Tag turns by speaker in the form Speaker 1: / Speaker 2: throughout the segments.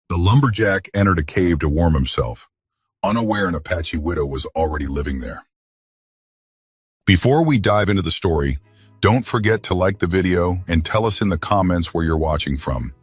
Speaker 1: The lumberjack entered a cave to warm himself, unaware an Apache widow was already living there. Before we dive into the story, don't forget to like the video and tell us in the comments where you're watching from.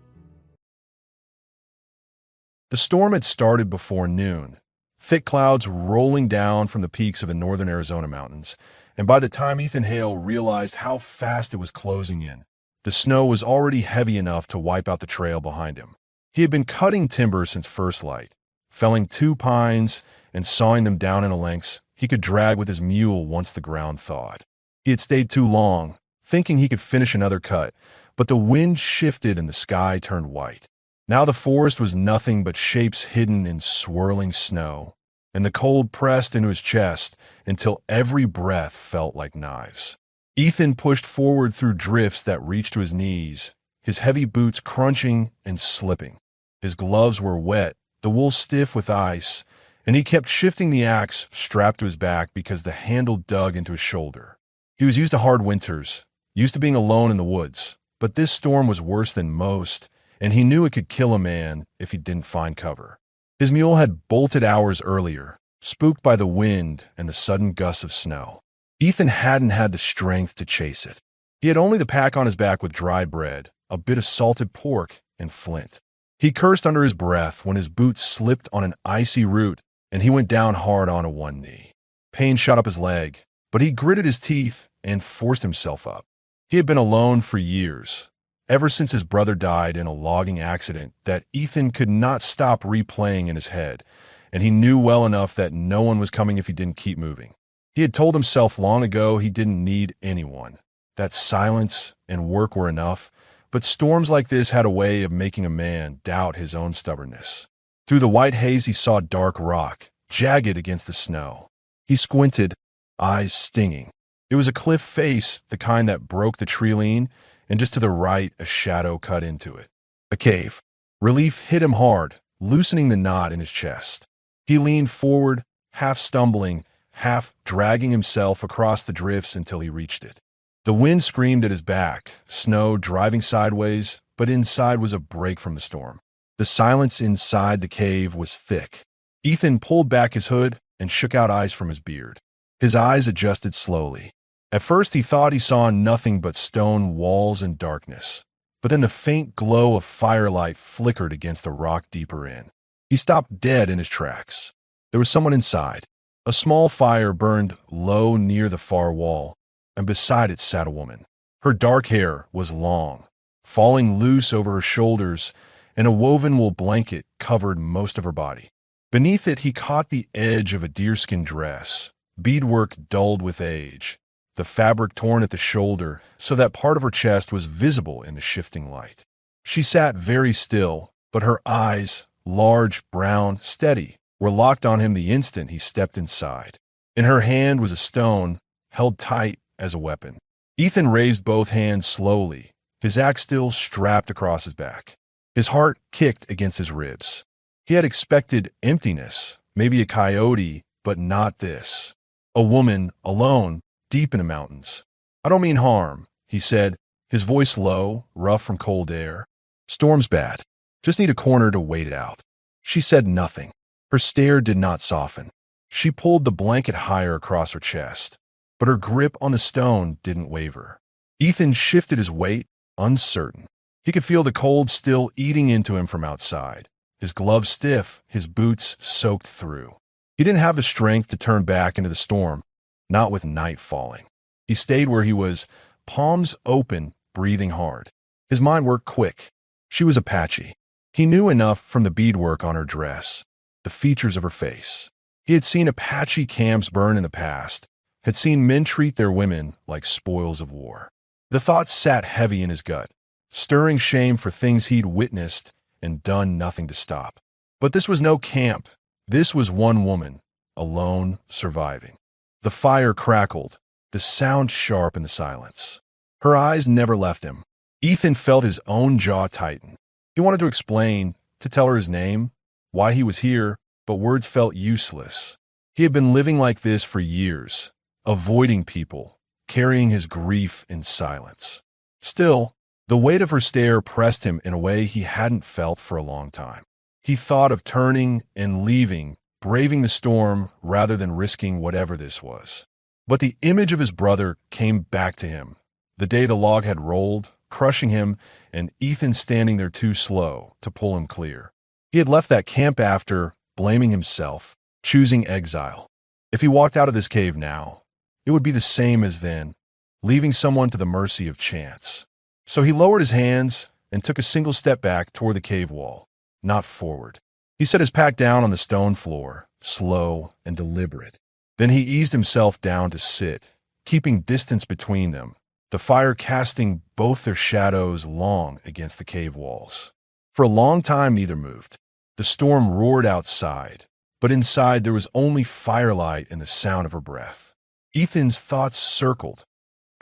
Speaker 2: The storm had started before noon, thick clouds rolling down from the peaks of the northern Arizona mountains, and by the time Ethan Hale realized how fast it was closing in, the snow was already heavy enough to wipe out the trail behind him. He had been cutting timber since first light, felling 2 pines and sawing them down into lengths he could drag with his mule once the ground thawed. He had stayed too long, thinking he could finish another cut, but the wind shifted and the sky turned white. Now the forest was nothing but shapes hidden in swirling snow, and the cold pressed into his chest until every breath felt like knives. Ethan pushed forward through drifts that reached to his knees, his heavy boots crunching and slipping. His gloves were wet, the wool stiff with ice, and he kept shifting the axe strapped to his back because the handle dug into his shoulder. He was used to hard winters, used to being alone in the woods, but this storm was worse than most, and he knew it could kill a man if he didn't find cover. His mule had bolted hours earlier, spooked by the wind and the sudden gusts of snow. Ethan hadn't had the strength to chase it. He had only the pack on his back with dry bread, a bit of salted pork, and flint. He cursed under his breath when his boots slipped on an icy root and he went down hard onto one knee. Pain shot up his leg, but he gritted his teeth and forced himself up. He had been alone for years, ever since his brother died in a logging accident that Ethan could not stop replaying in his head, and he knew well enough that no one was coming if he didn't keep moving. He had told himself long ago he didn't need anyone, that silence and work were enough, but storms like this had a way of making a man doubt his own stubbornness. Through the white haze he saw dark rock, jagged against the snow. He squinted, eyes stinging. It was a cliff face, the kind that broke the tree line, and just to the right a shadow cut into it. A cave. Relief hit him hard, loosening the knot in his chest. He leaned forward, half stumbling, half dragging himself across the drifts until he reached it. The wind screamed at his back, snow driving sideways, but inside was a break from the storm. The silence inside the cave was thick. Ethan pulled back his hood and shook out ice from his beard. His eyes adjusted slowly. At first he thought he saw nothing but stone walls and darkness, but then the faint glow of firelight flickered against the rock deeper in. He stopped dead in his tracks. There was someone inside. A small fire burned low near the far wall, and beside it sat a woman. Her dark hair was long, falling loose over her shoulders, and a woven wool blanket covered most of her body. Beneath it he caught the edge of a deerskin dress, beadwork dulled with age, the fabric torn at the shoulder so that part of her chest was visible in the shifting light. She sat very still, but her eyes, large, brown, steady, were locked on him the instant he stepped inside. In her hand was a stone, held tight as a weapon. Ethan raised both hands slowly, his axe still strapped across his back. His heart kicked against his ribs. He had expected emptiness, maybe a coyote, but not this. A woman, alone, deep in the mountains. "I don't mean harm," he said, his voice low, rough from cold air. "Storm's bad. Just need a corner to wait it out." She said nothing. Her stare did not soften. She pulled the blanket higher across her chest, but her grip on the stone didn't waver. Ethan shifted his weight, uncertain. He could feel the cold still eating into him from outside, his gloves stiff, his boots soaked through. He didn't have the strength to turn back into the storm, not with night falling. He stayed where he was, palms open, breathing hard. His mind worked quick. She was Apache. He knew enough from the beadwork on her dress, the features of her face. He had seen Apache camps burn in the past, had seen men treat their women like spoils of war. The thought sat heavy in his gut, stirring shame for things he'd witnessed and done nothing to stop. But this was no camp. This was one woman, alone, surviving. The fire crackled, the sound sharp in the silence. Her eyes never left him. Ethan felt his own jaw tighten. He wanted to explain, to tell her his name, why he was here, but words felt useless. He had been living like this for years, avoiding people, carrying his grief in silence. Still, the weight of her stare pressed him in a way he hadn't felt for a long time. He thought of turning and leaving, braving the storm rather than risking whatever this was. But the image of his brother came back to him. The day the log had rolled, crushing him, and Ethan standing there too slow to pull him clear. He had left that camp after, blaming himself, choosing exile. If he walked out of this cave now, it would be the same as then, leaving someone to the mercy of chance. So he lowered his hands and took a single step back toward the cave wall, not forward. He set his pack down on the stone floor, slow and deliberate. Then he eased himself down to sit, keeping distance between them, the fire casting both their shadows long against the cave walls. For a long time neither moved. The storm roared outside, but inside there was only firelight and the sound of her breath. Ethan's thoughts circled.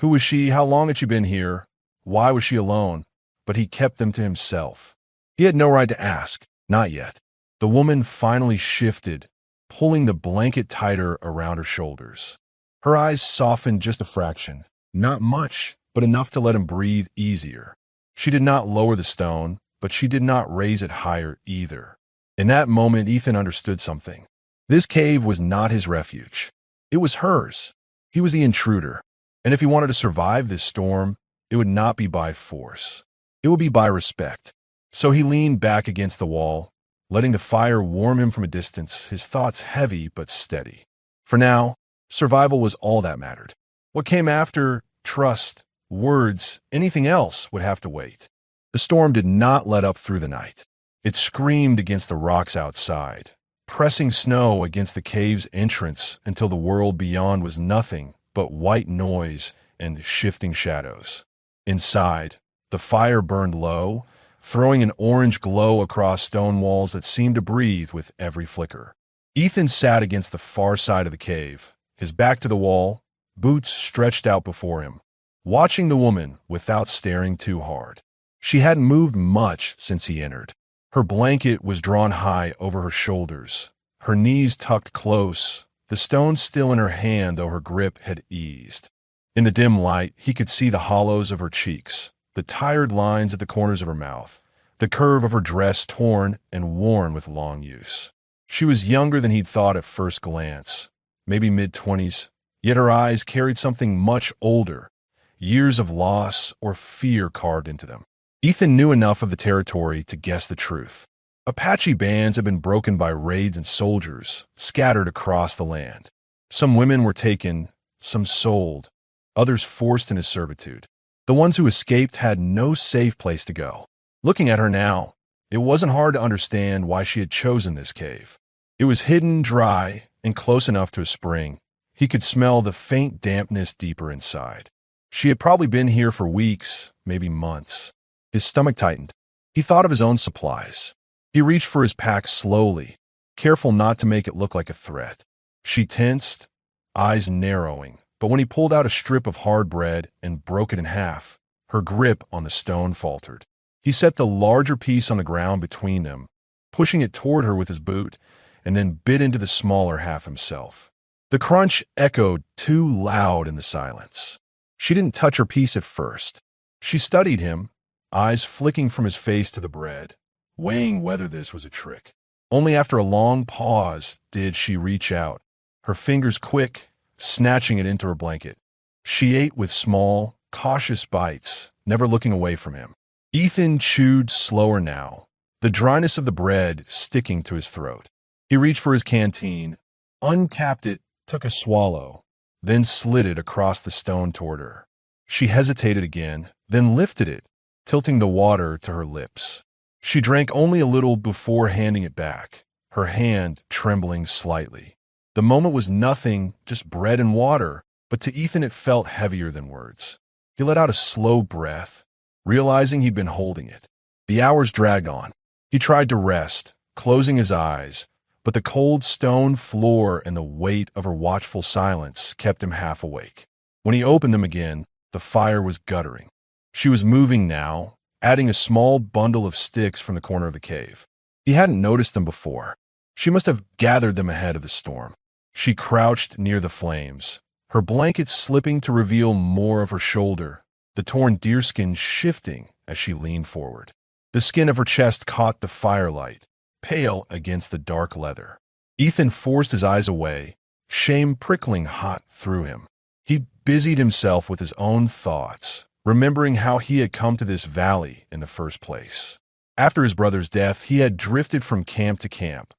Speaker 2: Who was she? How long had she been here? Why was she alone? But he kept them to himself. He had no right to ask, not yet. The woman finally shifted, pulling the blanket tighter around her shoulders. Her eyes softened just a fraction, not much, but enough to let him breathe easier. She did not lower the stone, but she did not raise it higher either. In that moment, Ethan understood something. This cave was not his refuge. It was hers. He was the intruder. And if he wanted to survive this storm, it would not be by force. It would be by respect. So he leaned back against the wall, letting the fire warm him from a distance, his thoughts heavy but steady. For now, survival was all that mattered. What came after, trust, words, anything else would have to wait. The storm did not let up through the night. It screamed against the rocks outside, pressing snow against the cave's entrance until the world beyond was nothing but white noise and shifting shadows. Inside, the fire burned low, throwing an orange glow across stone walls that seemed to breathe with every flicker. Ethan sat against the far side of the cave, his back to the wall, boots stretched out before him, watching the woman without staring too hard. She hadn't moved much since he entered. Her blanket was drawn high over her shoulders, her knees tucked close, the stone still in her hand though her grip had eased. In the dim light, he could see the hollows of her cheeks, the tired lines at the corners of her mouth, the curve of her dress torn and worn with long use. She was younger than he'd thought at first glance, maybe mid-20s, yet her eyes carried something much older, years of loss or fear carved into them. Ethan knew enough of the territory to guess the truth. Apache bands had been broken by raids and soldiers scattered across the land. Some women were taken, some sold, others forced into servitude. The ones who escaped had no safe place to go. Looking at her now, it wasn't hard to understand why she had chosen this cave. It was hidden, dry, and close enough to a spring. He could smell the faint dampness deeper inside. She had probably been here for weeks, maybe months. His stomach tightened. He thought of his own supplies. He reached for his pack slowly, careful not to make it look like a threat. She tensed, eyes narrowing, but when he pulled out a strip of hard bread and broke it in half, her grip on the stone faltered. He set the larger piece on the ground between them, pushing it toward her with his boot, and then bit into the smaller half himself. The crunch echoed too loud in the silence. She didn't touch her piece at first. She studied him, eyes flicking from his face to the bread, weighing whether this was a trick. Only after a long pause did she reach out, her fingers quick, snatching it into her blanket. She ate with small, cautious bites, never looking away from him. Ethan chewed slower now, the dryness of the bread sticking to his throat. He reached for his canteen, uncapped it, took a swallow, then slid it across the stone toward her. She hesitated again, then lifted it, tilting the water to her lips. She drank only a little before handing it back, her hand trembling slightly. The moment was nothing, just bread and water, but to Ethan it felt heavier than words. He let out a slow breath, realizing he'd been holding it. The hours dragged on. He tried to rest, closing his eyes, but the cold stone floor and the weight of her watchful silence kept him half awake. When he opened them again, the fire was guttering. She was moving now, adding a small bundle of sticks from the corner of the cave. He hadn't noticed them before. She must have gathered them ahead of the storm. She crouched near the flames, her blanket slipping to reveal more of her shoulder, the torn deerskin shifting as she leaned forward. The skin of her chest caught the firelight, pale against the dark leather. Ethan forced his eyes away, shame prickling hot through him. He busied himself with his own thoughts, remembering how he had come to this valley in the first place. After his brother's death, he had drifted from camp to camp,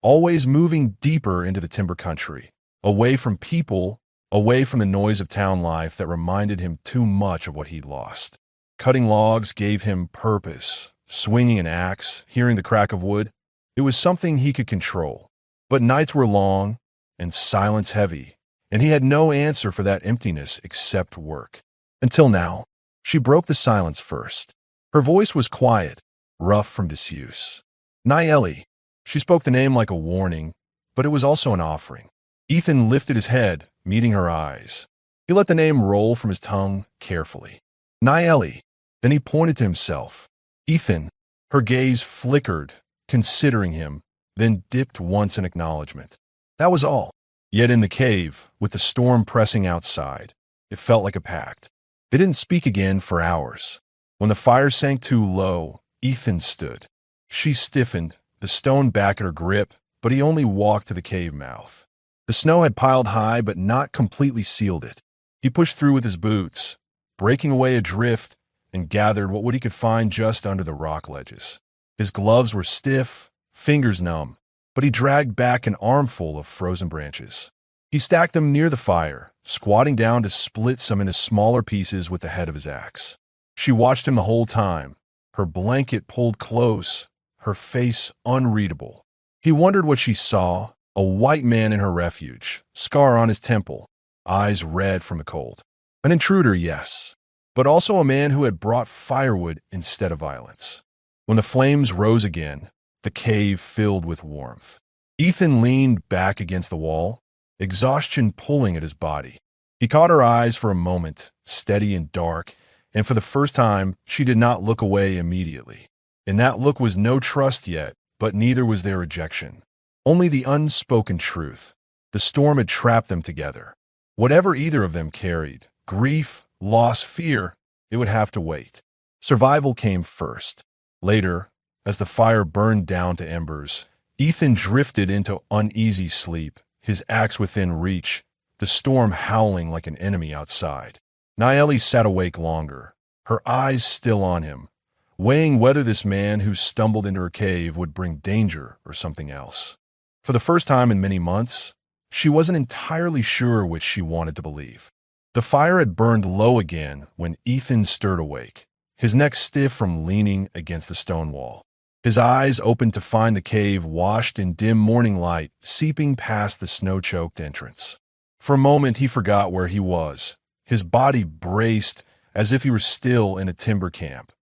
Speaker 2: always moving deeper into the timber country, away from people, away from the noise of town life that reminded him too much of what he'd lost. Cutting logs gave him purpose. Swinging an axe, hearing the crack of wood, it was something he could control. But nights were long and silence heavy, and he had no answer for that emptiness except work. Until now, she broke the silence first. Her voice was quiet, rough from disuse. Nayeli. She spoke the name like a warning, but it was also an offering. Ethan lifted his head, meeting her eyes. He let the name roll from his tongue carefully. Nayeli. Then he pointed to himself. Ethan. Her gaze flickered, considering him, then dipped once in acknowledgement. That was all. Yet in the cave, with the storm pressing outside, it felt like a pact. They didn't speak again for hours. When the fire sank too low, Ethan stood. She stiffened, the stone back at her grip, but he only walked to the cave mouth. The snow had piled high but not completely sealed it. He pushed through with his boots, breaking away a drift, and gathered what he could find just under the rock ledges. His gloves were stiff, fingers numb, but he dragged back an armful of frozen branches. He stacked them near the fire, squatting down to split some into smaller pieces with the head of his axe. She watched him the whole time, her blanket pulled close, her face unreadable. He wondered what she saw, a white man in her refuge, scar on his temple, eyes red from the cold. An intruder, yes, but also a man who had brought firewood instead of violence. When the flames rose again, the cave filled with warmth. Ethan leaned back against the wall, exhaustion pulling at his body. He caught her eyes for a moment, steady and dark, and for the first time, she did not look away immediately. In that look was no trust yet, but neither was there rejection. Only the unspoken truth. The storm had trapped them together. Whatever either of them carried, grief, loss, fear, it would have to wait. Survival came first. Later, as the fire burned down to embers, Ethan drifted into uneasy sleep, his axe within reach, the storm howling like an enemy outside. Nayeli sat awake longer, her eyes still on him, weighing whether this man who stumbled into her cave would bring danger or something else. For the first time in many months, she wasn't entirely sure which she wanted to believe. The fire had burned low again when Ethan stirred awake, his neck stiff from leaning against the stone wall. His eyes opened to find the cave washed in dim morning light seeping past the snow-choked entrance. For a moment he forgot where he was. His body braced as if he were still in a timber camp,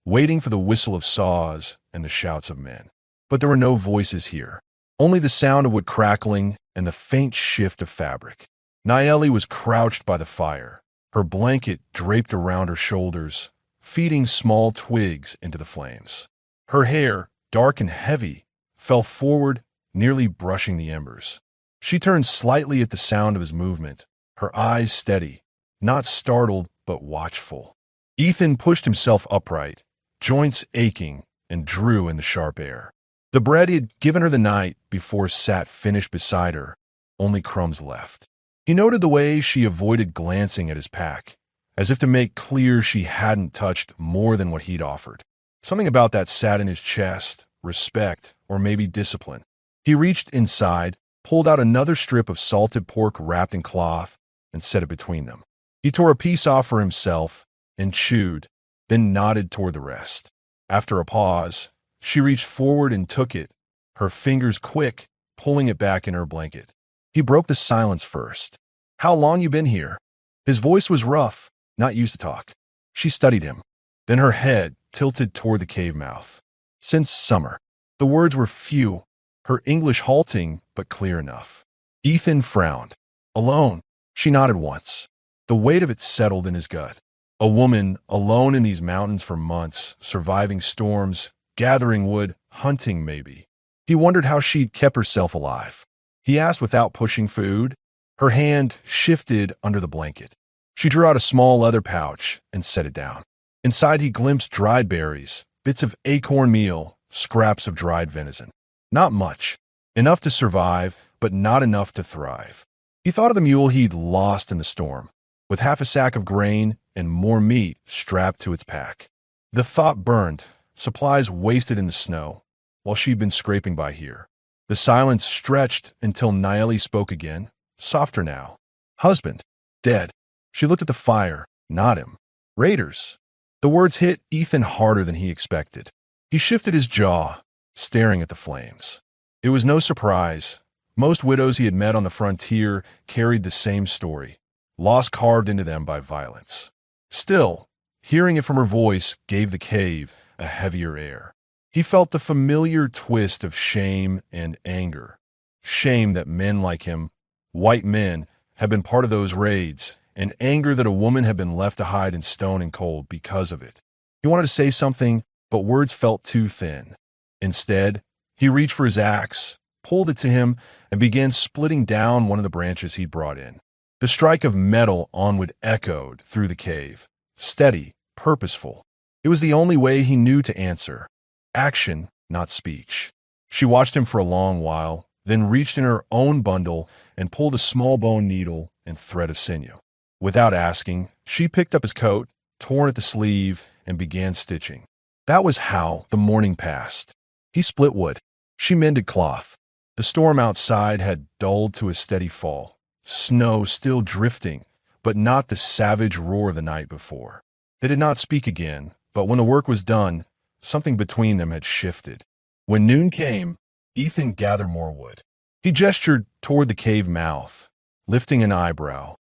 Speaker 2: waiting for the whistle of saws and the shouts of men. But there were no voices here, only the sound of wood crackling and the faint shift of fabric. Nayeli was crouched by the fire, her blanket draped around her shoulders, feeding small twigs into the flames. Her hair, dark and heavy, fell forward, nearly brushing the embers. She turned slightly at the sound of his movement, her eyes steady, not startled but watchful. Ethan pushed himself upright, joints aching, and drew in the sharp air. The bread he had given her the night before sat finished beside her, only crumbs left. He noted the way she avoided glancing at his pack, as if to make clear she hadn't touched more than what he'd offered. Something about that sat in his chest, respect, or maybe discipline. He reached inside, pulled out another strip of salted pork wrapped in cloth, and set it between them. He tore a piece off for himself and chewed, then nodded toward the rest. After a pause, she reached forward and took it, her fingers quick, pulling it back in her blanket. He broke the silence first. "How long you been here?" His voice was rough, not used to talk. She studied him, then her head tilted toward the cave mouth. "Since summer." The words were few, her English halting but clear enough. Ethan frowned. "Alone?" She nodded once. The weight of it settled in his gut. A woman alone in these mountains for months, surviving storms, gathering wood, hunting maybe. He wondered how she'd kept herself alive. He asked without pushing food. Her hand shifted under the blanket. She drew out a small leather pouch and set it down. Inside he glimpsed dried berries, bits of acorn meal, scraps of dried venison. Not much. Enough to survive, but not enough to thrive. He thought of the mule he'd lost in the storm, with half a sack of grain and more meat strapped to its pack. The thought burned, supplies wasted in the snow, while she'd been scraping by here. The silence stretched until Naeli spoke again, softer now. Husband. Dead. She looked at the fire, not him. Raiders. The words hit Ethan harder than he expected. He shifted his jaw, staring at the flames. It was no surprise. Most widows he had met on the frontier carried the same story, loss carved into them by violence. Still, hearing it from her voice gave the cave a heavier air. He felt the familiar twist of shame and anger. Shame that men like him, white men, had been part of those raids, and anger that a woman had been left to hide in stone and cold because of it. He wanted to say something, but words felt too thin. Instead, he reached for his axe, pulled it to him, and began splitting down one of the branches he'd brought in. The strike of metal onward echoed through the cave, steady, purposeful. It was the only way he knew to answer. Action, not speech. She watched him for a long while, then reached in her own bundle and pulled a small bone needle and thread of sinew. Without asking, she picked up his coat, torn at the sleeve, and began stitching. That was how the morning passed. He split wood. She mended cloth. The storm outside had dulled to a steady fall, snow still drifting, but not the savage roar of the night before. They did not speak again, but when the work was done, something between them had shifted. When noon came, Ethan gathered more wood. He gestured toward the cave mouth, lifting an eyebrow,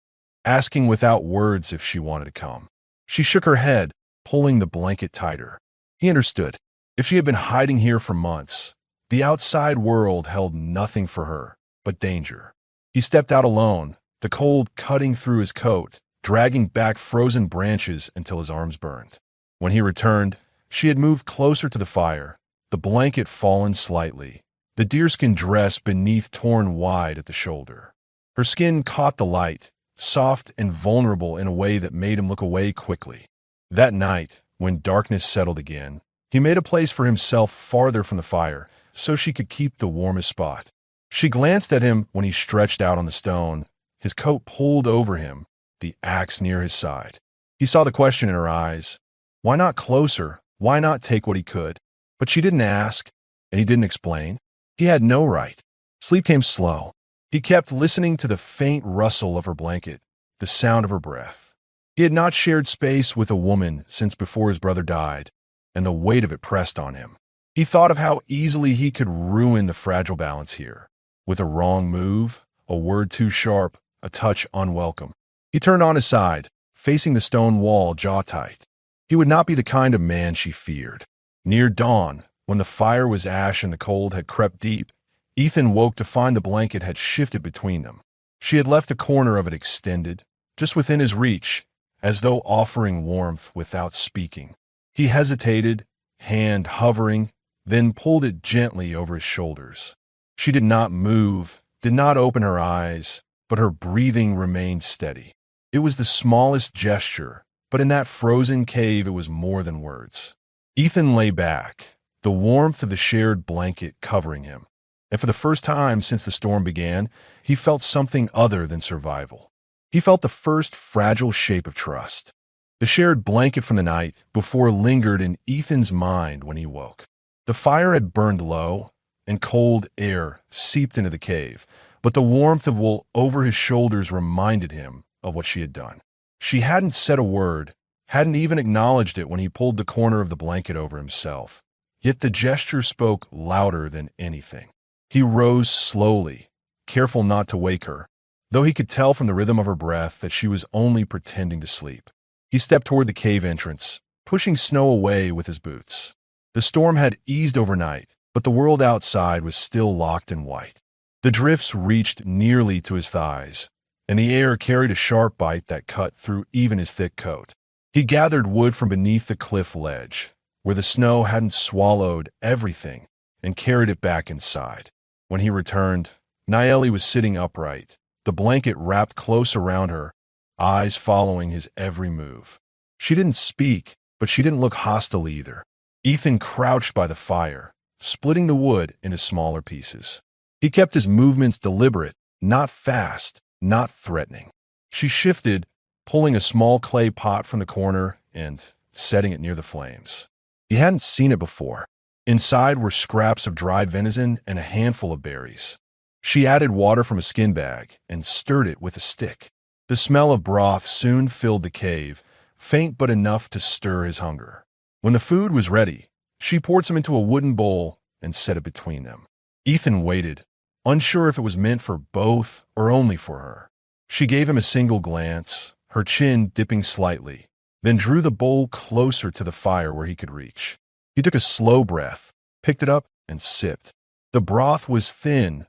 Speaker 2: asking without words if she wanted to come. She shook her head, pulling the blanket tighter. He understood. If she had been hiding here for months, the outside world held nothing for her but danger. He stepped out alone, the cold cutting through his coat, dragging back frozen branches until his arms burned. When he returned, she had moved closer to the fire, the blanket fallen slightly, the deerskin dress beneath torn wide at the shoulder. Her skin caught the light, soft and vulnerable in a way that made him look away quickly. That night, when darkness settled again, he made a place for himself farther from the fire so she could keep the warmest spot. She glanced at him when he stretched out on the stone, his coat pulled over him, the axe near his side. He saw the question in her eyes. Why not closer? Why not take what he could? But she didn't ask, and he didn't explain. He had no right. Sleep came slow. He kept listening to the faint rustle of her blanket, the sound of her breath. He had not shared space with a woman since before his brother died, and the weight of it pressed on him. He thought of how easily he could ruin the fragile balance here. With a wrong move, a word too sharp, a touch unwelcome. He turned on his side, facing the stone wall, jaw tight. He would not be the kind of man she feared. Near dawn, when the fire was ash and the cold had crept deep, Ethan woke to find the blanket had shifted between them. She had left a corner of it extended, just within his reach, as though offering warmth without speaking. He hesitated, hand hovering, then pulled it gently over his shoulders. She did not move, did not open her eyes, but her breathing remained steady. It was the smallest gesture, but in that frozen cave it was more than words. Ethan lay back, the warmth of the shared blanket covering him. And for the first time since the storm began, he felt something other than survival. He felt the first fragile shape of trust. The shared blanket from the night before lingered in Ethan's mind when he woke. The fire had burned low, and cold air seeped into the cave, but the warmth of wool over his shoulders reminded him of what she had done. She hadn't said a word, hadn't even acknowledged it when he pulled the corner of the blanket over himself. Yet the gesture spoke louder than anything. He rose slowly, careful not to wake her, though he could tell from the rhythm of her breath that she was only pretending to sleep. He stepped toward the cave entrance, pushing snow away with his boots. The storm had eased overnight, but the world outside was still locked in white. The drifts reached nearly to his thighs, and the air carried a sharp bite that cut through even his thick coat. He gathered wood from beneath the cliff ledge, where the snow hadn't swallowed everything, and carried it back inside. When he returned, Naeli was sitting upright, the blanket wrapped close around her, eyes following his every move. She didn't speak, but she didn't look hostile either. Ethan crouched by the fire, splitting the wood into smaller pieces. He kept his movements deliberate, not fast, not threatening. She shifted, pulling a small clay pot from the corner and setting it near the flames. He hadn't seen it before. Inside were scraps of dried venison and a handful of berries. She added water from a skin bag and stirred it with a stick. The smell of broth soon filled the cave, faint but enough to stir his hunger. When the food was ready, she poured some into a wooden bowl and set it between them. Ethan waited, unsure if it was meant for both or only for her. She gave him a single glance, her chin dipping slightly, then drew the bowl closer to the fire where he could reach. He took a slow breath, picked it up, and sipped. The broth was thin,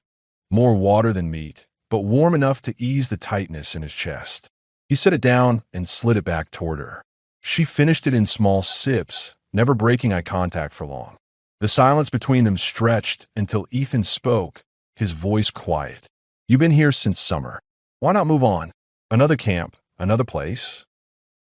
Speaker 2: more water than meat, but warm enough to ease the tightness in his chest. He set it down and slid it back toward her. She finished it in small sips, never breaking eye contact for long. The silence between them stretched until Ethan spoke, his voice quiet. "You've been here since summer. Why not move on? Another camp, another place?"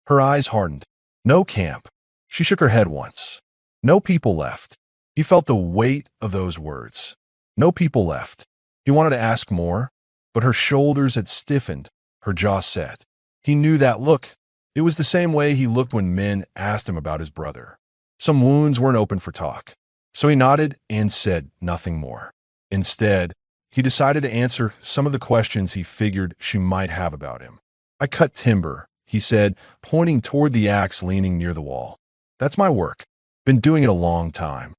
Speaker 2: Her eyes hardened. "No camp." She shook her head once. "No people left." He felt the weight of those words. No people left. He wanted to ask more, but her shoulders had stiffened, her jaw set. He knew that look. It was the same way he looked when men asked him about his brother. Some wounds weren't open for talk. So he nodded and said nothing more. Instead, he decided to answer some of the questions he figured she might have about him. "I cut timber," he said, pointing toward the axe leaning near the wall. "That's my work. Been doing it a long time."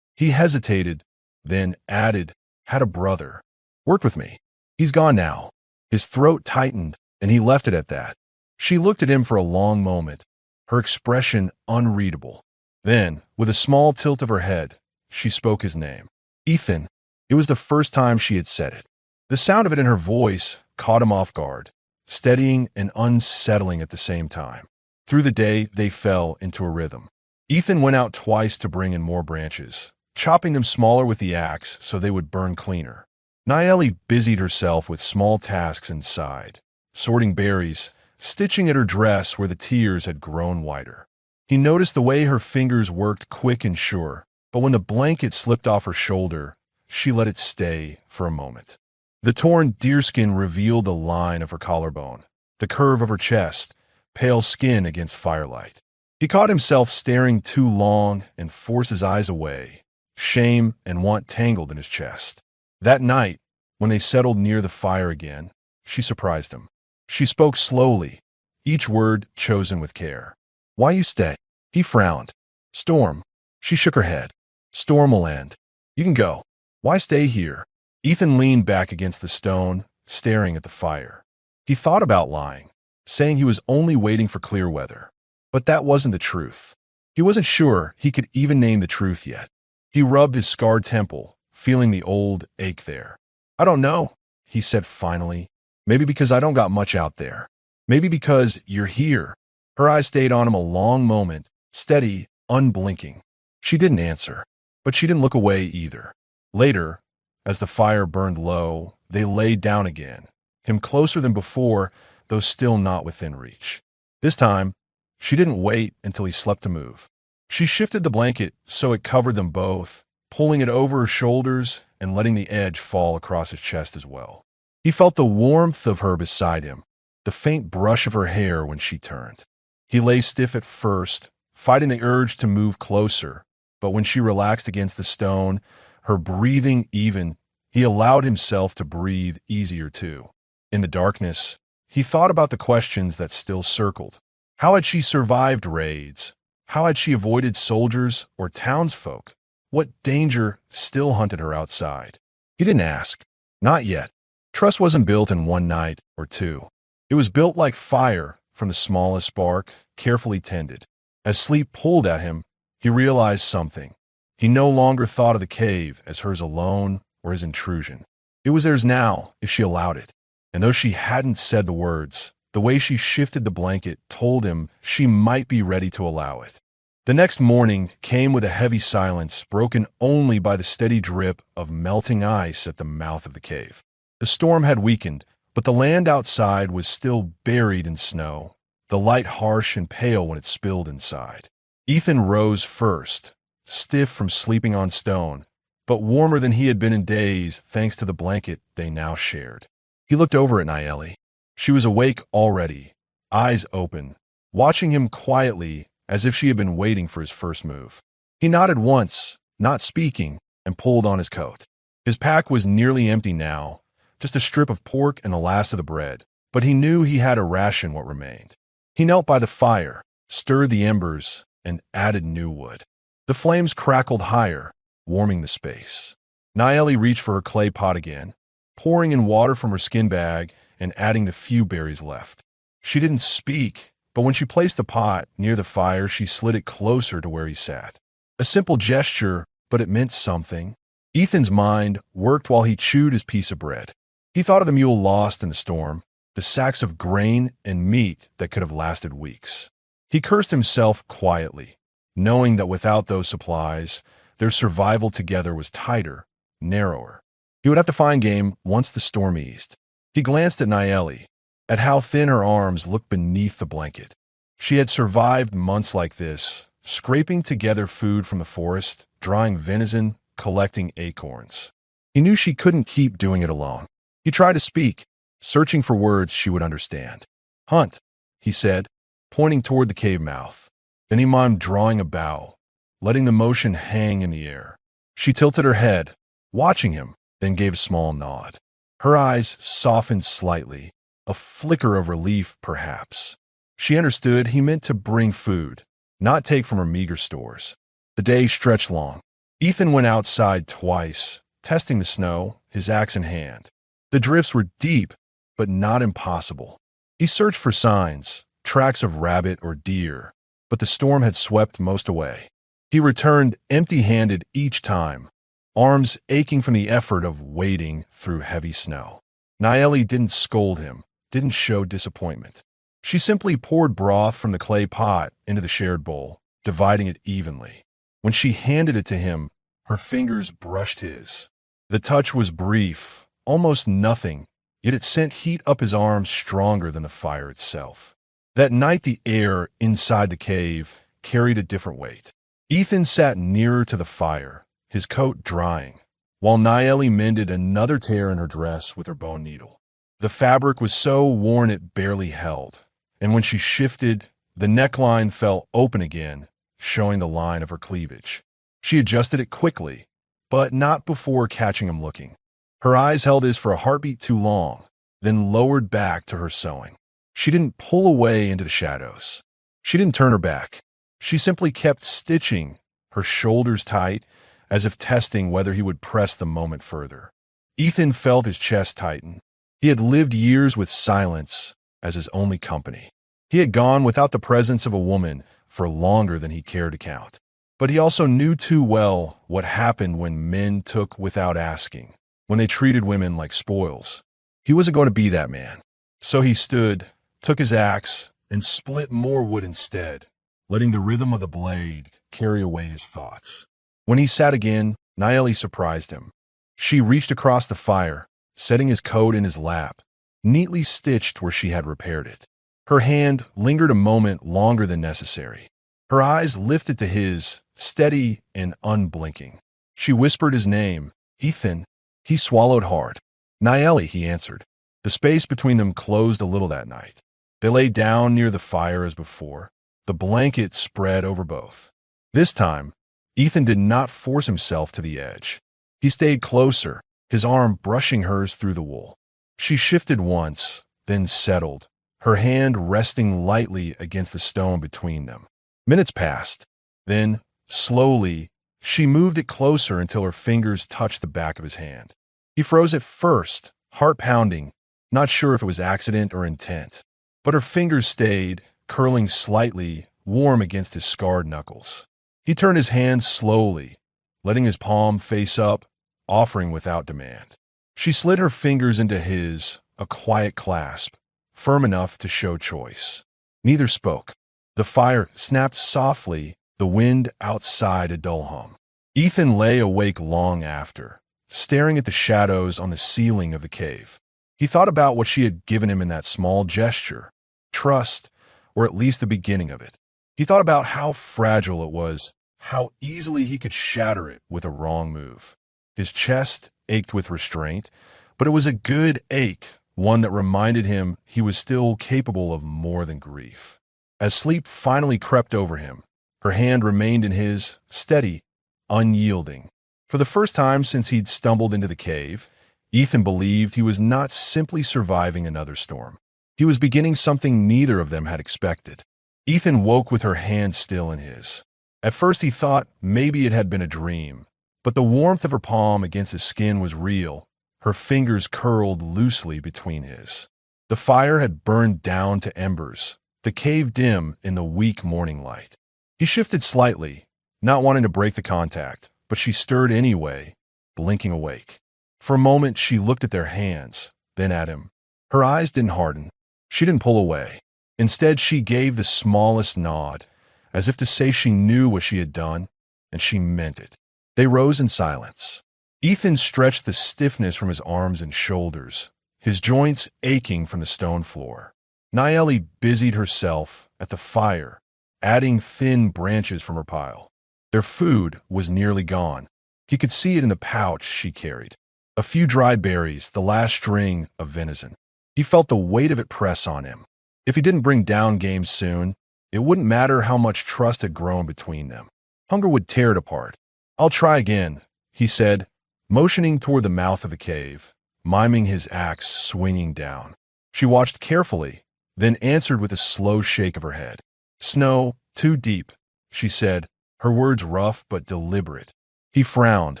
Speaker 2: He hesitated, then added, "Had a brother. Worked with me. He's gone now." His throat tightened, and he left it at that. She looked at him for a long moment, her expression unreadable. Then, with a small tilt of her head, she spoke his name. "Ethan." It was the first time she had said it. The sound of it in her voice caught him off guard, steadying and unsettling at the same time. Through the day, they fell into a rhythm. Ethan went out twice to bring in more branches, chopping them smaller with the axe so they would burn cleaner. Nayeli busied herself with small tasks inside, sorting berries, stitching at her dress where the tears had grown whiter. He noticed the way her fingers worked quick and sure, but when the blanket slipped off her shoulder, she let it stay for a moment. The torn deerskin revealed the line of her collarbone, the curve of her chest, pale skin against firelight. He caught himself staring too long and forced his eyes away, shame and want tangled in his chest. That night, when they settled near the fire again, she surprised him. She spoke slowly, each word chosen with care. "Why you stay?" He frowned. "Storm." She shook her head. "Storm will end. You can go. Why stay here?" Ethan leaned back against the stone, staring at the fire. He thought about lying, saying he was only waiting for clear weather. But that wasn't the truth. He wasn't sure he could even name the truth yet. He rubbed his scarred temple, feeling the old ache there. "I don't know," he said finally. "Maybe because I don't got much out there. Maybe because you're here." Her eyes stayed on him a long moment, steady, unblinking. She didn't answer, but she didn't look away either. Later, as the fire burned low, they lay down again, him closer than before, though still not within reach. This time, she didn't wait until he slept to move. She shifted the blanket so it covered them both, pulling it over her shoulders and letting the edge fall across his chest as well. He felt the warmth of her beside him, the faint brush of her hair when she turned. He lay stiff at first, fighting the urge to move closer, but when she relaxed against the stone, her breathing even, he allowed himself to breathe easier too. In the darkness, he thought about the questions that still circled. How had she survived raids? How had she avoided soldiers or townsfolk? What danger still hunted her outside? He didn't ask. Not yet. Trust wasn't built in one night or two. It was built like fire from the smallest spark, carefully tended. As sleep pulled at him, he realized something. He no longer thought of the cave as hers alone or his intrusion. It was theirs now, if she allowed it. And though she hadn't said the words, the way she shifted the blanket told him she might be ready to allow it. The next morning came with a heavy silence, broken only by the steady drip of melting ice at the mouth of the cave. The storm had weakened, but the land outside was still buried in snow, the light harsh and pale when it spilled inside. Ethan rose first, stiff from sleeping on stone, but warmer than he had been in days thanks to the blanket they now shared. He looked over at Naeli. She was awake already, eyes open, watching him quietly as if she had been waiting for his first move. He nodded once, not speaking, and pulled on his coat. His pack was nearly empty now, just a strip of pork and the last of the bread, but he knew he had to ration what remained. He knelt by the fire, stirred the embers, and added new wood. The flames crackled higher, warming the space. Naeli reached for her clay pot again, pouring in water from her skin bag and adding the few berries left. She didn't speak, but when she placed the pot near the fire, she slid it closer to where he sat. A simple gesture, but it meant something. Ethan's mind worked while he chewed his piece of bread. He thought of the mule lost in the storm, the sacks of grain and meat that could have lasted weeks. He cursed himself quietly, knowing that without those supplies, their survival together was tighter, narrower. He would have to find game once the storm eased. He glanced at Naeli, at how thin her arms looked beneath the blanket. She had survived months like this, scraping together food from the forest, drying venison, collecting acorns. He knew she couldn't keep doing it alone. He tried to speak, searching for words she would understand. "Hunt," he said, pointing toward the cave mouth. Then he mimed drawing a bow, letting the motion hang in the air. She tilted her head, watching him, then gave a small nod. Her eyes softened slightly, a flicker of relief, perhaps. She understood he meant to bring food, not take from her meager stores. The day stretched long. Ethan went outside twice, testing the snow, his axe in hand. The drifts were deep, but not impossible. He searched for signs, tracks of rabbit or deer, but the storm had swept most away. He returned empty-handed each time, arms aching from the effort of wading through heavy snow. Naeli didn't scold him, didn't show disappointment. She simply poured broth from the clay pot into the shared bowl, dividing it evenly. When she handed it to him, her fingers brushed his. The touch was brief, almost nothing, yet it sent heat up his arms stronger than the fire itself. That night the air inside the cave carried a different weight. Ethan sat nearer to the fire, his coat drying, while Naeli mended another tear in her dress with her bone needle. The fabric was so worn it barely held, and when she shifted, the neckline fell open again, showing the line of her cleavage. She adjusted it quickly, but not before catching him looking. Her eyes held his for a heartbeat too long, then lowered back to her sewing. She didn't pull away into the shadows. She didn't turn her back. She simply kept stitching, her shoulders tight, as if testing whether he would press the moment further. Ethan felt his chest tighten. He had lived years with silence as his only company. He had gone without the presence of a woman for longer than he cared to count. But he also knew too well what happened when men took without asking, when they treated women like spoils. He wasn't going to be that man. So he stood, took his axe, and split more wood instead, letting the rhythm of the blade carry away his thoughts. When he sat again, Naeli surprised him. She reached across the fire, setting his coat in his lap, neatly stitched where she had repaired it. Her hand lingered a moment longer than necessary. Her eyes lifted to his, steady and unblinking. She whispered his name, Ethan. He swallowed hard. Naeli, he answered. The space between them closed a little that night. They lay down near the fire as before, the blanket spread over both. This time, Ethan did not force himself to the edge. He stayed closer, his arm brushing hers through the wool. She shifted once, then settled, her hand resting lightly against the stone between them. Minutes passed. Then, slowly, she moved it closer until her fingers touched the back of his hand. He froze at first, heart pounding, not sure if it was accident or intent. But her fingers stayed, curling slightly, warm against his scarred knuckles. He turned his hand slowly, letting his palm face up, offering without demand. She slid her fingers into his, a quiet clasp, firm enough to show choice. Neither spoke. The fire snapped softly, the wind outside a dull hum. Ethan lay awake long after, staring at the shadows on the ceiling of the cave. He thought about what she had given him in that small gesture, trust, or at least the beginning of it. He thought about how fragile it was, how easily he could shatter it with a wrong move. His chest ached with restraint, but it was a good ache, one that reminded him he was still capable of more than grief. As sleep finally crept over him, her hand remained in his, steady, unyielding. For the first time since he'd stumbled into the cave, Ethan believed he was not simply surviving another storm. He was beginning something neither of them had expected. Ethan woke with her hand still in his. At first he thought maybe it had been a dream, but the warmth of her palm against his skin was real, her fingers curled loosely between his. The fire had burned down to embers, the cave dim in the weak morning light. He shifted slightly, not wanting to break the contact, but she stirred anyway, blinking awake. For a moment she looked at their hands, then at him. Her eyes didn't harden. She didn't pull away. Instead, she gave the smallest nod, as if to say she knew what she had done, and she meant it. They rose in silence. Ethan stretched the stiffness from his arms and shoulders, his joints aching from the stone floor. Nayeli busied herself at the fire, adding thin branches from her pile. Their food was nearly gone. He could see it in the pouch she carried. A few dried berries, the last string of venison. He felt the weight of it press on him. If he didn't bring down game soon, it wouldn't matter how much trust had grown between them. Hunger would tear it apart. "I'll try again," he said, motioning toward the mouth of the cave, miming his axe swinging down. She watched carefully, then answered with a slow shake of her head. "Snow, too deep," she said, her words rough but deliberate. He frowned,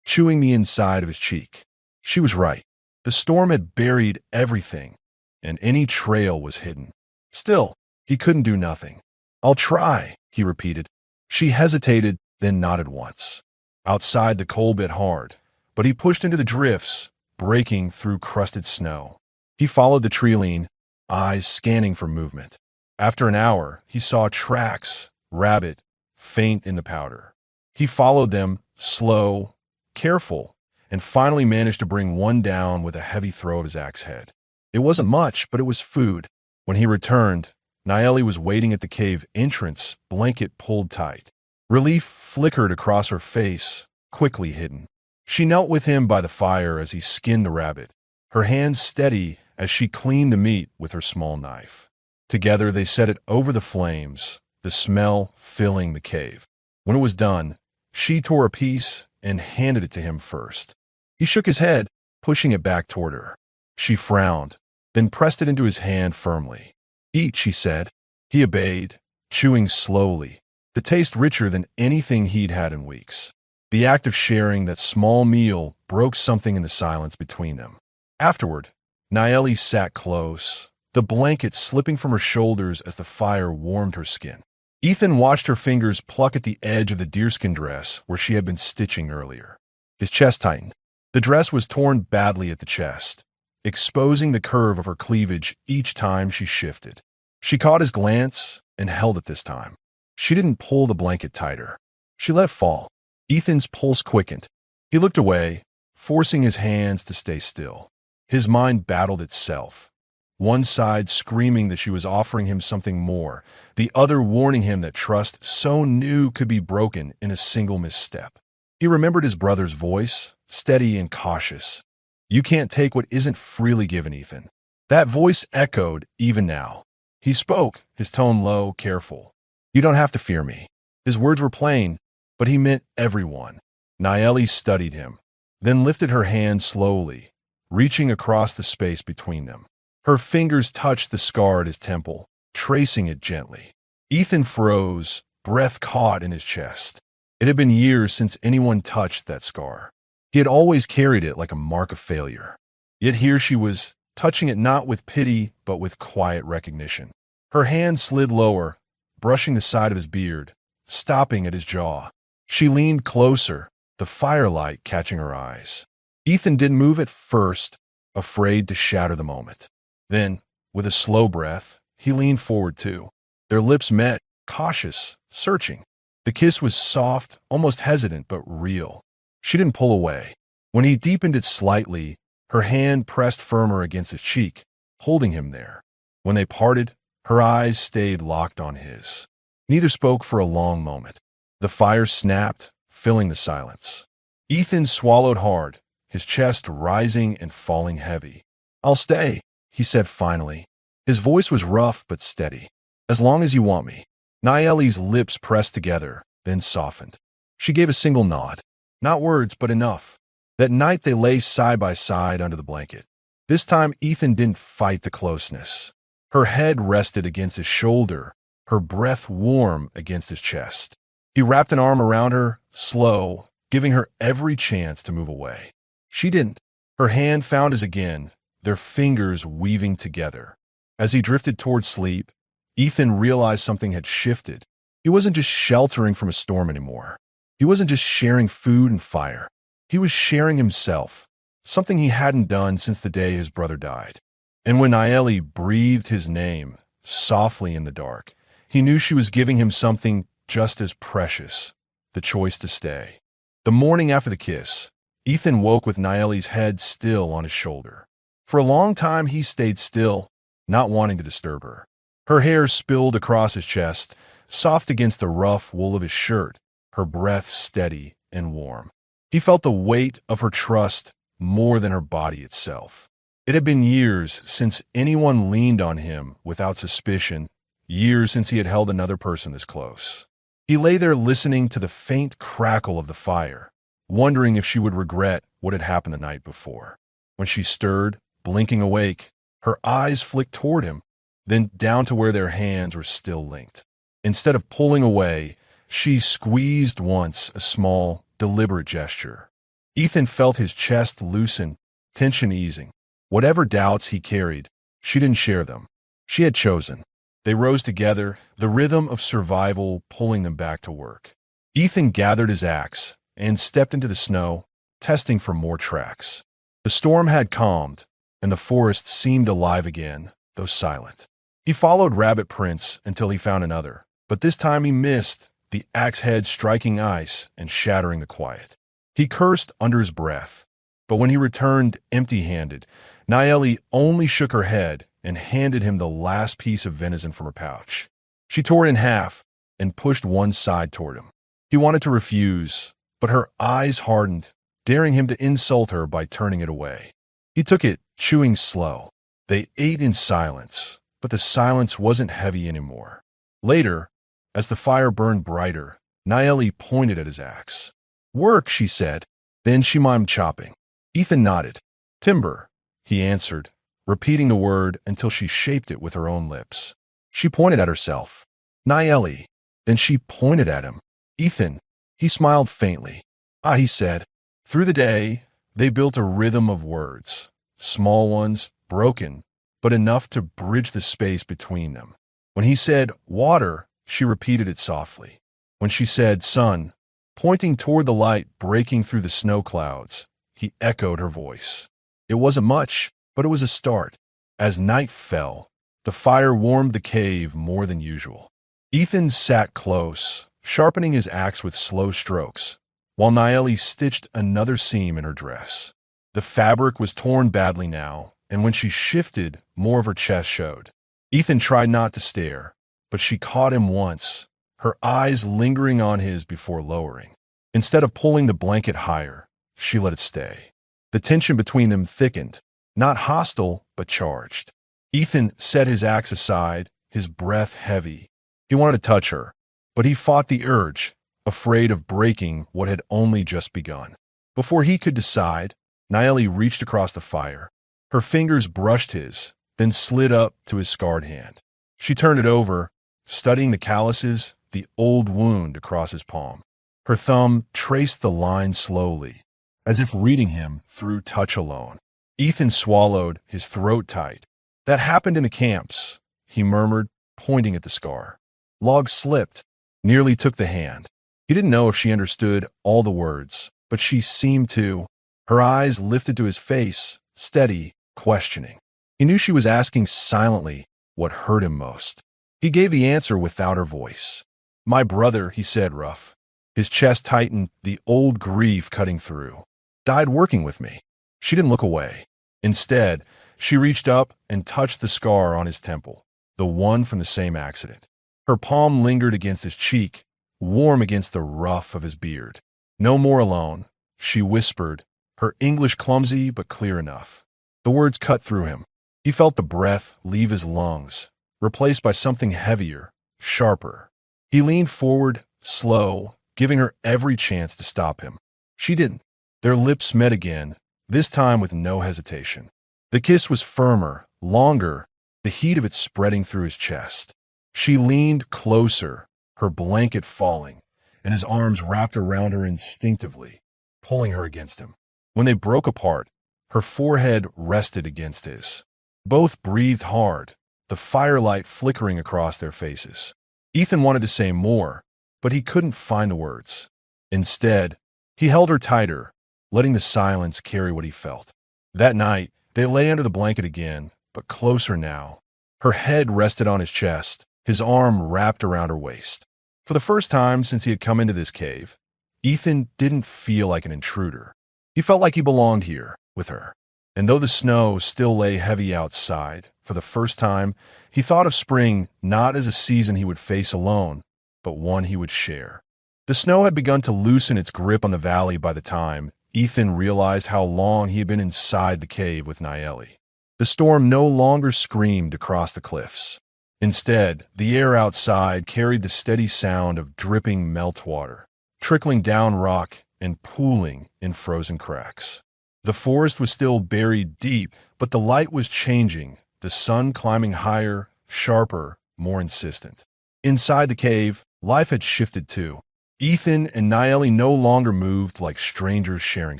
Speaker 2: chewing the inside of his cheek. She was right. The storm had buried everything, and any trail was hidden. Still, he couldn't do nothing. "I'll try," he repeated. She hesitated, then nodded once. Outside, the cold bit hard, but he pushed into the drifts, breaking through crusted snow. He followed the tree line, eyes scanning for movement. After an hour, he saw tracks, rabbit, faint in the powder. He followed them, slow, careful, and finally managed to bring one down with a heavy throw of his axe head. It wasn't much, but it was food. When he returned, Nayeli was waiting at the cave entrance, blanket pulled tight. Relief flickered across her face, quickly hidden. She knelt with him by the fire as he skinned the rabbit, her hands steady as she cleaned the meat with her small knife. Together they set it over the flames, the smell filling the cave. When it was done, she tore a piece and handed it to him first. He shook his head, pushing it back toward her. She frowned, then pressed it into his hand firmly. "Eat," she said. He obeyed, chewing slowly, the taste richer than anything he'd had in weeks. The act of sharing that small meal broke something in the silence between them. Afterward, Nayeli sat close, the blanket slipping from her shoulders as the fire warmed her skin. Ethan watched her fingers pluck at the edge of the deerskin dress where she had been stitching earlier. His chest tightened. The dress was torn badly at the chest, exposing the curve of her cleavage each time she shifted. She caught his glance and held it this time. She didn't pull the blanket tighter. She let fall. Ethan's pulse quickened. He looked away, forcing his hands to stay still. His mind battled itself, one side screaming that she was offering him something more, the other warning him that trust so new could be broken in a single misstep. He remembered his brother's voice, steady and cautious. "You can't take what isn't freely given, Ethan." That voice echoed even now. He spoke, his tone low, careful. "You don't have to fear me." His words were plain, but he meant everyone. Nayeli studied him, then lifted her hand slowly, reaching across the space between them. Her fingers touched the scar at his temple, tracing it gently. Ethan froze, breath caught in his chest. It had been years since anyone touched that scar. He had always carried it like a mark of failure. Yet here she was, touching it not with pity, but with quiet recognition. Her hand slid lower, brushing the side of his beard, stopping at his jaw. She leaned closer, the firelight catching her eyes. Ethan didn't move at first, afraid to shatter the moment. Then, with a slow breath, he leaned forward too. Their lips met, cautious, searching. The kiss was soft, almost hesitant, but real. She didn't pull away. When he deepened it slightly, her hand pressed firmer against his cheek, holding him there. When they parted, her eyes stayed locked on his. Neither spoke for a long moment. The fire snapped, filling the silence. Ethan swallowed hard, his chest rising and falling heavy. "I'll stay," he said finally. His voice was rough but steady. "As long as you want me." Nayeli's lips pressed together, then softened. She gave a single nod. Not words, but enough. That night they lay side by side under the blanket. This time Ethan didn't fight the closeness. Her head rested against his shoulder, her breath warm against his chest. He wrapped an arm around her, slow, giving her every chance to move away. She didn't. Her hand found his again, their fingers weaving together. As he drifted toward sleep, Ethan realized something had shifted. He wasn't just sheltering from a storm anymore. He wasn't just sharing food and fire. He was sharing himself, something he hadn't done since the day his brother died. And when Nayeli breathed his name, softly in the dark, he knew she was giving him something just as precious, the choice to stay. The morning after the kiss, Ethan woke with Nayeli's head still on his shoulder. For a long time he stayed still, not wanting to disturb her. Her hair spilled across his chest, soft against the rough wool of his shirt, her breath steady and warm. He felt the weight of her trust more than her body itself. It had been years since anyone leaned on him without suspicion, years since he had held another person this close. He lay there listening to the faint crackle of the fire, wondering if she would regret what had happened the night before. When she stirred, blinking awake, her eyes flicked toward him, then down to where their hands were still linked. Instead of pulling away, she squeezed once, a small, deliberate gesture. Ethan felt his chest loosen, tension easing. Whatever doubts he carried, she didn't share them. She had chosen. They rose together, the rhythm of survival pulling them back to work. Ethan gathered his axe and stepped into the snow, testing for more tracks. The storm had calmed, and the forest seemed alive again, though silent. He followed rabbit prints until he found another, but this time he missed, the axe head striking ice and shattering the quiet. He cursed under his breath, but when he returned empty-handed, Nayeli only shook her head and handed him the last piece of venison from her pouch. She tore it in half and pushed one side toward him. He wanted to refuse, but her eyes hardened, daring him to insult her by turning it away. He took it, chewing slow. They ate in silence, but the silence wasn't heavy anymore. Later, as the fire burned brighter, Nayeli pointed at his axe. "Work," she said. Then she mimed chopping. Ethan nodded. "Timber," he answered, repeating the word until she shaped it with her own lips. She pointed at herself. "Nayeli." Then she pointed at him. "Ethan." He smiled faintly. "Ah," he said. Through the day, they built a rhythm of words. Small ones, broken, but enough to bridge the space between them. When he said water, she repeated it softly. When she said sun, pointing toward the light breaking through the snow clouds, he echoed her voice. It wasn't much, but it was a start. As night fell, the fire warmed the cave more than usual. Ethan sat close, sharpening his axe with slow strokes, while Nayeli stitched another seam in her dress. The fabric was torn badly now, and when she shifted, more of her chest showed. Ethan tried not to stare, but she caught him once, her eyes lingering on his before lowering. Instead of pulling the blanket higher, she let it stay. The tension between them thickened, not hostile, but charged. Ethan set his axe aside, his breath heavy. He wanted to touch her, but he fought the urge, afraid of breaking what had only just begun. Before he could decide, Nayeli reached across the fire. Her fingers brushed his, then slid up to his scarred hand. She turned it over, studying the calluses, the old wound across his palm. Her thumb traced the line slowly, as if reading him through touch alone. Ethan swallowed, his throat tight. "That happened in the camps," he murmured, pointing at the scar. Log slipped, nearly took the hand. He didn't know if she understood all the words, but she seemed to. Her eyes lifted to his face, steady, questioning. He knew she was asking silently what hurt him most. He gave the answer without her voice. "My brother," he said, rough. His chest tightened, the old grief cutting through. "Died working with me." She didn't look away. Instead, she reached up and touched the scar on his temple, the one from the same accident. Her palm lingered against his cheek, warm against the ruff of his beard. No more alone, she whispered, her English clumsy but clear enough. The words cut through him. He felt the breath leave his lungs, replaced by something heavier, sharper. He leaned forward, slow, giving her every chance to stop him. She didn't. Their lips met again, this time with no hesitation. The kiss was firmer, longer, the heat of it spreading through his chest. She leaned closer, her blanket falling, and his arms wrapped around her instinctively, pulling her against him. When they broke apart, her forehead rested against his. Both breathed hard, the firelight flickering across their faces. Ethan wanted to say more, but he couldn't find the words. Instead, he held her tighter, letting the silence carry what he felt. That night, they lay under the blanket again, but closer now. Her head rested on his chest, his arm wrapped around her waist. For the first time since he had come into this cave, Ethan didn't feel like an intruder. He felt like he belonged here, with her. And though the snow still lay heavy outside, for the first time, he thought of spring not as a season he would face alone, but one he would share. The snow had begun to loosen its grip on the valley by the time Ethan realized how long he had been inside the cave with Nayeli. The storm no longer screamed across the cliffs. Instead, the air outside carried the steady sound of dripping meltwater, trickling down rock and pooling in frozen cracks. The forest was still buried deep, but the light was changing, the sun climbing higher, sharper, more insistent. Inside the cave, life had shifted too. Ethan and Nayeli no longer moved like strangers sharing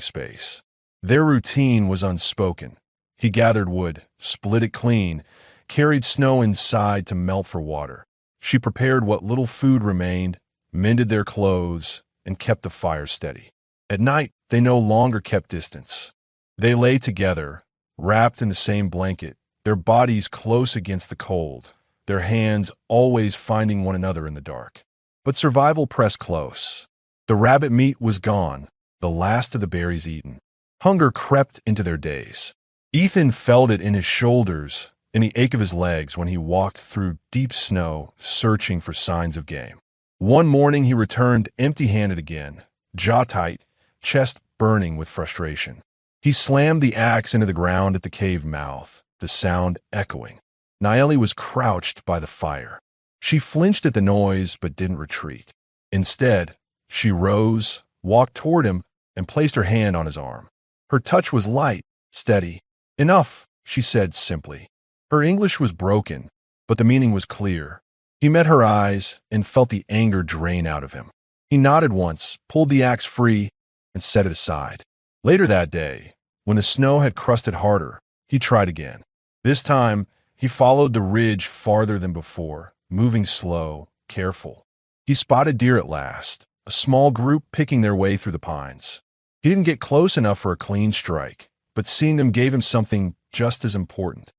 Speaker 2: space. Their routine was unspoken. He gathered wood, split it clean, carried snow inside to melt for water. She prepared what little food remained, mended their clothes, and kept the fire steady. At night, they no longer kept distance. They lay together, wrapped in the same blanket, their bodies close against the cold, their hands always finding one another in the dark. But survival pressed close. The rabbit meat was gone, the last of the berries eaten. Hunger crept into their days. Ethan felt it in his shoulders, in the ache of his legs when he walked through deep snow, searching for signs of game. One morning he returned empty-handed again, jaw tight, chest burning with frustration. He slammed the axe into the ground at the cave mouth, the sound echoing. Nayeli was crouched by the fire. She flinched at the noise but didn't retreat. Instead, she rose, walked toward him, and placed her hand on his arm. Her touch was light, steady. "Enough," she said simply. Her English was broken, but the meaning was clear. He met her eyes and felt the anger drain out of him. He nodded once, pulled the axe free, and set it aside. Later that day, when the snow had crusted harder, he tried again. This time, he followed the ridge farther than before, moving slow, careful. He spotted deer at last, a small group picking their way through the pines. He didn't get close enough for a clean strike, but seeing them gave him something just as important: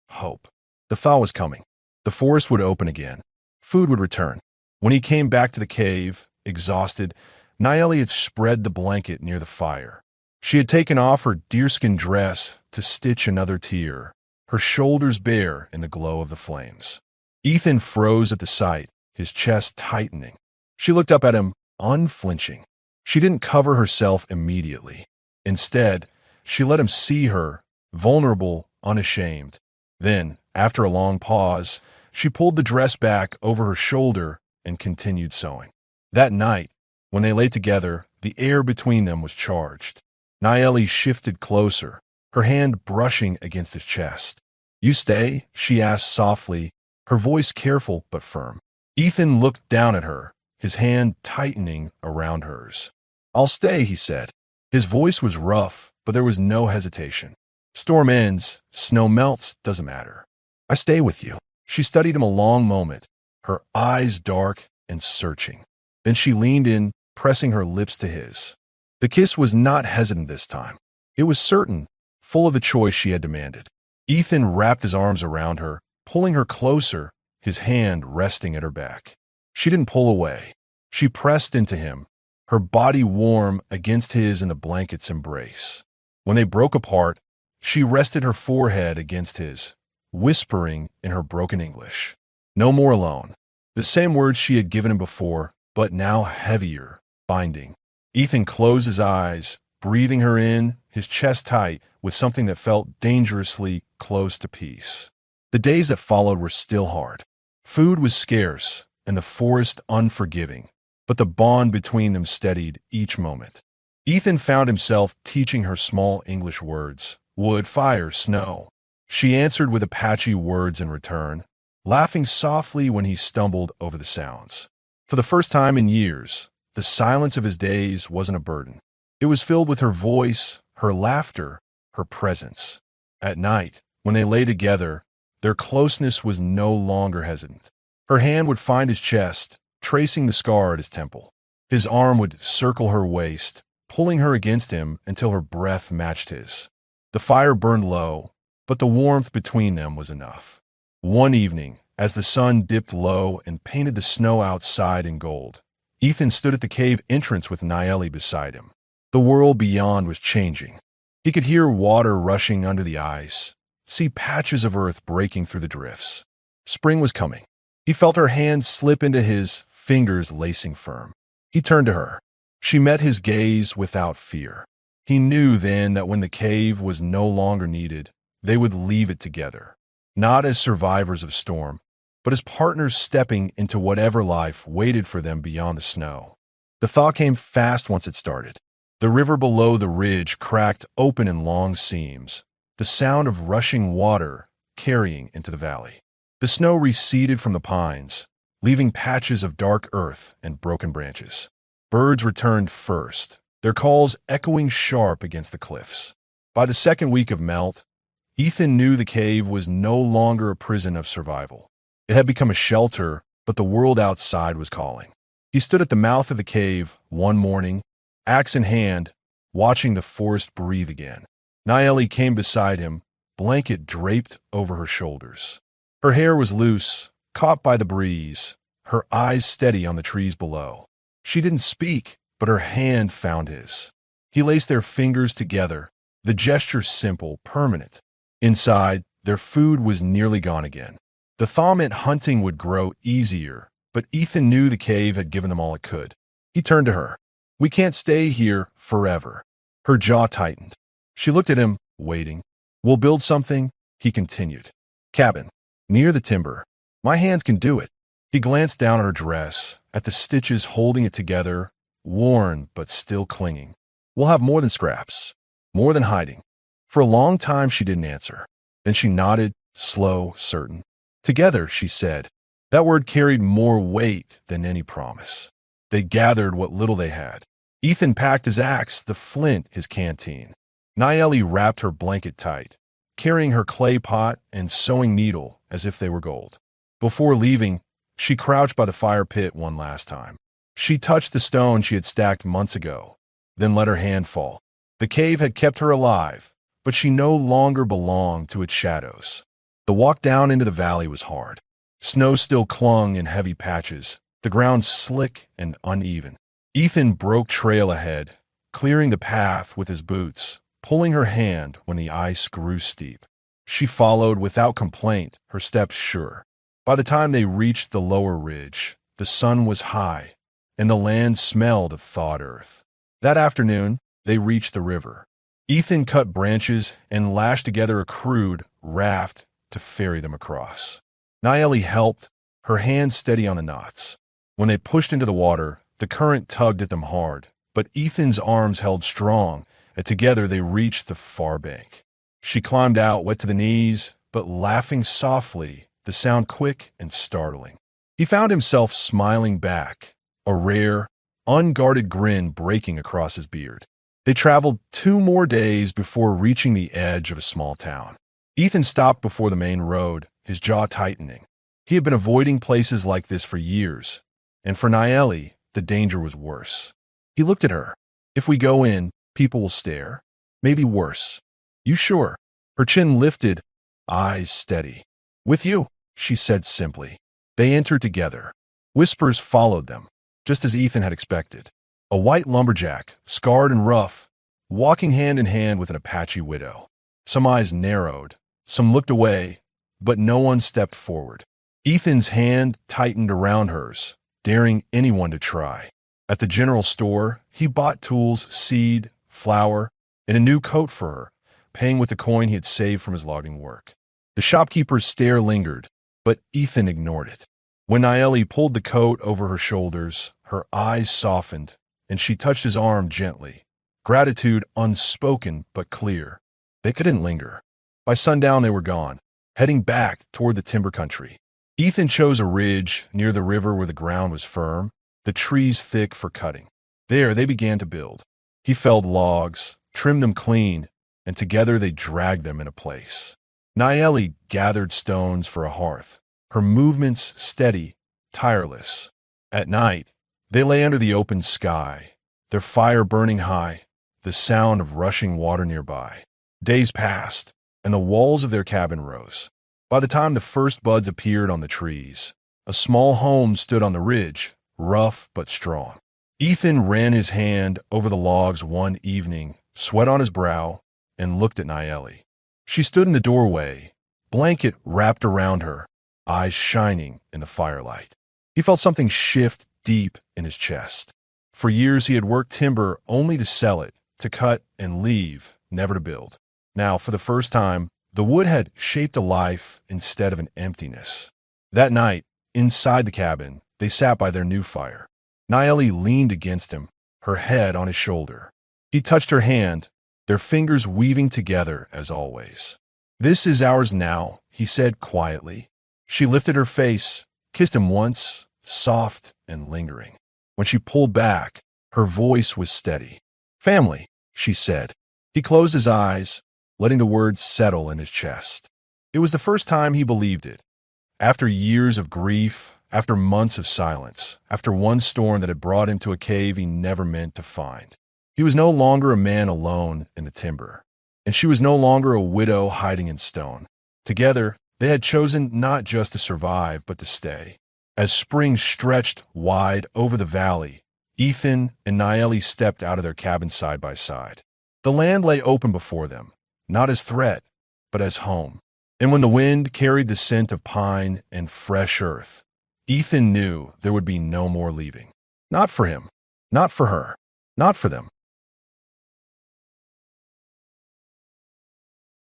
Speaker 2: hope. The thaw was coming. The forest would open again. Food would return. When he came back to the cave, exhausted, Nayeli had spread the blanket near the fire. She had taken off her deerskin dress to stitch another tier, her shoulders bare in the glow of the flames. Ethan froze at the sight, his chest tightening. She looked up at him, unflinching. She didn't cover herself immediately. Instead, she let him see her, vulnerable, unashamed. Then, after a long pause, she pulled the dress back over her shoulder and continued sewing. That night, when they lay together, the air between them was charged. Nayeli shifted closer, her hand brushing against his chest. "You stay?" she asked softly, her voice careful but firm. Ethan looked down at her, his hand tightening around hers. "I'll stay," he said. His voice was rough, but there was no hesitation. "Storm ends, snow melts, doesn't matter. I stay with you." She studied him a long moment, her eyes dark and searching. Then she leaned in, pressing her lips to his. The kiss was not hesitant this time. It was certain, full of the choice she had demanded. Ethan wrapped his arms around her, pulling her closer, his hand resting at her back. She didn't pull away. She pressed into him, her body warm against his in the blanket's embrace. When they broke apart, she rested her forehead against his, whispering in her broken English. No more alone. The same words she had given him before, but now heavier, binding. Ethan closed his eyes, breathing her in, his chest tight, with something that felt dangerously close to peace. The days that followed were still hard. Food was scarce, and the forest unforgiving, but the bond between them steadied each moment. Ethan found himself teaching her small English words: wood, fire, snow. She answered with Apache words in return, laughing softly when he stumbled over the sounds. For the first time in years, the silence of his days wasn't a burden. It was filled with her voice, her laughter, her presence. At night, when they lay together, their closeness was no longer hesitant. Her hand would find his chest, tracing the scar at his temple. His arm would circle her waist, pulling her against him until her breath matched his. The fire burned low, but the warmth between them was enough. One evening, as the sun dipped low and painted the snow outside in gold, Ethan stood at the cave entrance with Nayeli beside him. The world beyond was changing. He could hear water rushing under the ice, see patches of earth breaking through the drifts. Spring was coming. He felt her hand slip into his, fingers lacing firm. He turned to her. She met his gaze without fear. He knew then that when the cave was no longer needed, they would leave it together, not as survivors of storm, but as partners stepping into whatever life waited for them beyond the snow. The thaw came fast once it started. The river below the ridge cracked open in long seams, the sound of rushing water carrying into the valley. The snow receded from the pines, leaving patches of dark earth and broken branches. Birds returned first, their calls echoing sharp against the cliffs. By the second week of melt, Ethan knew the cave was no longer a prison of survival. It had become a shelter, but the world outside was calling. He stood at the mouth of the cave one morning, axe in hand, watching the forest breathe again. Nayeli came beside him, blanket draped over her shoulders. Her hair was loose, caught by the breeze, her eyes steady on the trees below. She didn't speak, but her hand found his. He laced their fingers together, the gesture simple, permanent. Inside, their food was nearly gone again. The thaw meant hunting would grow easier, but Ethan knew the cave had given them all it could. He turned to her. "We can't stay here forever." Her jaw tightened. She looked at him, waiting. "We'll build something," he continued. "Cabin. Near the timber. My hands can do it." He glanced down at her dress, at the stitches holding it together, worn but still clinging. "We'll have more than scraps. More than hiding." For a long time she didn't answer. Then she nodded, slow, certain. "Together," she said. That word carried more weight than any promise. They gathered what little they had. Ethan packed his axe, the flint, his canteen. Nayeli wrapped her blanket tight, carrying her clay pot and sewing needle as if they were gold. Before leaving, she crouched by the fire pit one last time. She touched the stone she had stacked months ago, then let her hand fall. The cave had kept her alive, but she no longer belonged to its shadows. The walk down into the valley was hard. Snow still clung in heavy patches, the ground slick and uneven. Ethan broke trail ahead, clearing the path with his boots, pulling her hand when the ice grew steep. She followed without complaint, her steps sure. By the time they reached the lower ridge, the sun was high, and the land smelled of thawed earth. That afternoon, they reached the river. Ethan cut branches and lashed together a crude raft to ferry them across. Nayeli helped, her hands steady on the knots. When they pushed into the water, the current tugged at them hard, but Ethan's arms held strong, and together they reached the far bank. She climbed out, wet to the knees, but laughing softly, the sound quick and startling. He found himself smiling back, a rare, unguarded grin breaking across his beard. They traveled 2 more days before reaching the edge of a small town. Ethan stopped before the main road, his jaw tightening. He had been avoiding places like this for years, and for Nayeli, the danger was worse. He looked at her. "If we go in, people will stare. Maybe worse." "You sure?" Her chin lifted, eyes steady. "With you," she said simply. They entered together. Whispers followed them, just as Ethan had expected. A white lumberjack, scarred and rough, walking hand in hand with an Apache widow. Some eyes narrowed, some looked away, but no one stepped forward. Ethan's hand tightened around hers, daring anyone to try. At the general store, he bought tools, seed, flour, and a new coat for her, paying with the coin he had saved from his logging work. The shopkeeper's stare lingered, but Ethan ignored it. When Naeli pulled the coat over her shoulders, her eyes softened, and she touched his arm gently. Gratitude unspoken but clear. They couldn't linger. By sundown they were gone, heading back toward the timber country. Ethan chose a ridge near the river where the ground was firm, the trees thick for cutting. There they began to build. He felled logs, trimmed them clean, and together they dragged them into place. Naeli gathered stones for a hearth, her movements steady, tireless. At night, they lay under the open sky, their fire burning high, the sound of rushing water nearby. Days passed, and the walls of their cabin rose. By the time the first buds appeared on the trees, a small home stood on the ridge, rough but strong. Ethan ran his hand over the logs one evening, sweat on his brow, and looked at Naeli. She stood in the doorway, blanket wrapped around her, eyes shining in the firelight. He felt something shift deep in his chest. For years he had worked timber only to sell it, to cut and leave, never to build. Now, for the first time, the wood had shaped a life instead of an emptiness. That night, inside the cabin, they sat by their new fire. Naeli leaned against him, her head on his shoulder. He touched her hand, their fingers weaving together as always. "This is ours now," he said quietly. She lifted her face, kissed him once, soft and lingering. When she pulled back, her voice was steady. "Family," she said. He closed his eyes, letting the words settle in his chest. It was the first time he believed it. After years of grief, after months of silence, after one storm that had brought him to a cave he never meant to find. He was no longer a man alone in the timber, and she was no longer a widow hiding in stone. Together, they had chosen not just to survive, but to stay. As spring stretched wide over the valley, Ethan and Naeli stepped out of their cabin side by side. The land lay open before them, not as threat, but as home. And when the wind carried the scent of pine and fresh earth, Ethan knew there would be no more leaving. Not for him, not for her, not for them.